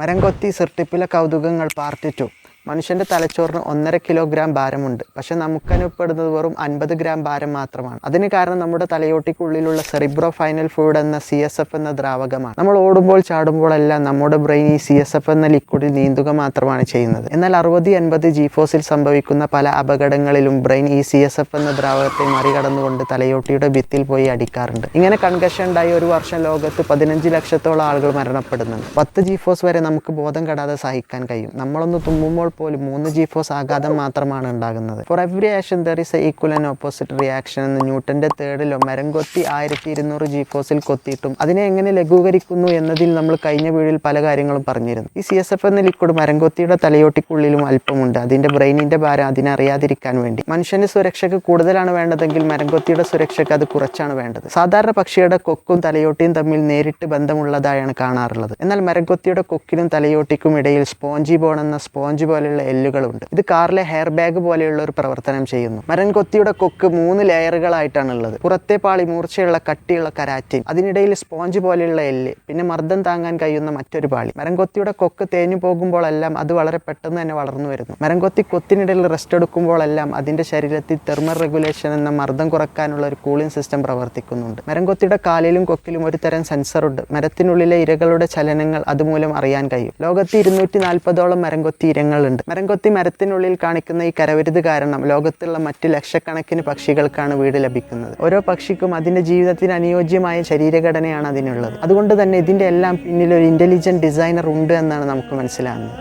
മരംകൊത്തി സിർട്ടിപ്പിലെ കൗതുകങ്ങൾ part 2. മനുഷ്യൻ്റെ തലച്ചോറിന് 1.5 kilogram ഭാരമുണ്ട്. പക്ഷെ നമുക്കനുഭവപ്പെടുന്നത് വെറും 50 ഗ്രാം ഭാരം മാത്രമാണ്. അതിന് കാരണം നമ്മുടെ തലയോട്ടിക്കുള്ളിലുള്ള സെറിബ്രോ ഫൈനൽ ഫ്ലൂയിഡ് എന്ന CSF എന്ന ദ്രാവകമാണ്. നമ്മൾ ഓടുമ്പോൾ ചാടുമ്പോഴെല്ലാം നമ്മുടെ ബ്രെയിൻ ഈ CSF എന്ന ലിക്വിഡിൽ നീന്തുക മാത്രമാണ് ചെയ്യുന്നത്. എന്നാൽ 60-80 G-ഫോഴ്സിൽ സംഭവിക്കുന്ന പല അപകടങ്ങളിലും ബ്രെയിൻ ഈ CSF എന്ന ദ്രാവകത്തെ മറികടന്നുകൊണ്ട് തലയോട്ടിയുടെ ഭിത്തിൽ പോയി അടിക്കാറുണ്ട്. ഇങ്ങനെ കൺകഷൻ ഉണ്ടായി ഒരു വർഷം ലോകത്ത് 15 ലക്ഷത്തോളം ആളുകൾ മരണപ്പെടുന്നുണ്ട്. 10 G-ഫോഴ്സ് വരെ നമുക്ക് ബോധം കെടാതെ സഹിക്കാൻ കഴിയും. നമ്മളൊന്ന് തുമ്മുമ്പോൾ പോലും 3 G-ഫോഴ്സ് ആഘാതം മാത്രമാണ് ഉണ്ടാകുന്നത്. For every action there is A equal and opposite reaction എന്ന് ന്യൂട്ടന്റെ തേർഡിലോ മരംകൊത്തി 1200 G-ഫോഴ്സിൽ കൊത്തിയിട്ടും അതിനെ എങ്ങനെ ലഘൂകരിക്കുന്നു എന്നതിൽ നമ്മൾ കഴിഞ്ഞ വീഡിയോയിൽ പല കാര്യങ്ങളും പറഞ്ഞിരുന്നു. ഈ CSF എന്ന ലിക്വിഡ് മരംകൊത്തിയുടെ തലയോട്ടിക്കുള്ളിലും അല്പമുണ്ട്. അതിന്റെ ബ്രെയിനിന്റെ ഭാരം അതിനറിയാതിരിക്കാൻ വേണ്ടി. മനുഷ്യന്റെ സുരക്ഷയ്ക്ക് കൂടുതലാണ് വേണ്ടതെങ്കിൽ മരംകൊത്തിയുടെ സുരക്ഷയ്ക്ക് അത് കുറച്ചാണ് വേണ്ടത്. സാധാരണ പക്ഷിയുടെ കൊക്കും തലയോട്ടിയും തമ്മിൽ നേരിട്ട് ബന്ധമുള്ളതായാണ് കാണാറുള്ളത്. എന്നാൽ മരംകൊത്തിയുടെ കൊക്കിനും തലയോട്ടിക്കും ഇടയിൽ സ്പോഞ്ചി ബോൺ എന്ന സ്പോഞ്ച് പോലെയുള്ള എല്ലുകളുണ്ട്. ഇത് കാറിലെ ഹെയർ ബാഗ് പോലെയുള്ള ഒരു പ്രവർത്തനം ചെയ്യുന്നു. മരംകൊത്തിയുടെ കൊക്ക് 3 ലെയറുകളായിട്ടാണ് ഉള്ളത്. പുറത്തെ പാളി മൂർച്ചയുള്ള കട്ടിയുള്ള കരാറ്റിൻ, അതിനിടയിൽ സ്പോഞ്ച് പോലെയുള്ള എല്ല്, പിന്നെ മർദ്ദം താങ്ങാൻ കഴിയുന്ന മറ്റൊരു പാളി. മരംകൊത്തിയുടെ കൊക്ക് തേഞ്ഞു പോകുമ്പോഴെല്ലാം അത് വളരെ പെട്ടെന്ന് തന്നെ വളർന്നു വരുന്നു. മരംകൊത്തി കൊത്തിനിടയിൽ റെസ്റ്റ് എടുക്കുമ്പോഴെല്ലാം അതിന്റെ ശരീരത്തിൽ തെർമൽ റെഗുലേഷൻ എന്ന മർദ്ദം കുറക്കാനുള്ള ഒരു കൂളിംഗ് സിസ്റ്റം പ്രവർത്തിക്കുന്നുണ്ട്. മരംകൊത്തിയുടെ കാലിലും കൊക്കിലും ഒരു തരം സെൻസറുണ്ട്. മരത്തിനുള്ളിലെ ഇരകളുടെ ചലനങ്ങൾ അതുമൂലം അറിയാൻ കഴിയും. ലോകത്ത് 240ഓളം മരംകൊത്തി ഇരങ്ങളുണ്ട്. മരംകൊത്തി മരത്തിനുള്ളിൽ കാണിക്കുന്ന ഈ കരവിരുത് കാരണം ലോകത്തുള്ള മറ്റ് ലക്ഷക്കണക്കിന് പക്ഷികൾക്കാണ് വീട് ലഭിക്കുന്നത്. ഓരോ പക്ഷിക്കും അതിന്റെ ജീവിതത്തിന് അനുയോജ്യമായ ശരീരഘടനയാണ് അതിനുള്ളത്. അതുകൊണ്ട് തന്നെ ഇതിന്റെ എല്ലാം പിന്നിൽ ഒരു ഇന്റലിജന്റ് ഡിസൈനർ ഉണ്ട് എന്നാണ് നമുക്ക് മനസ്സിലാകുന്നത്.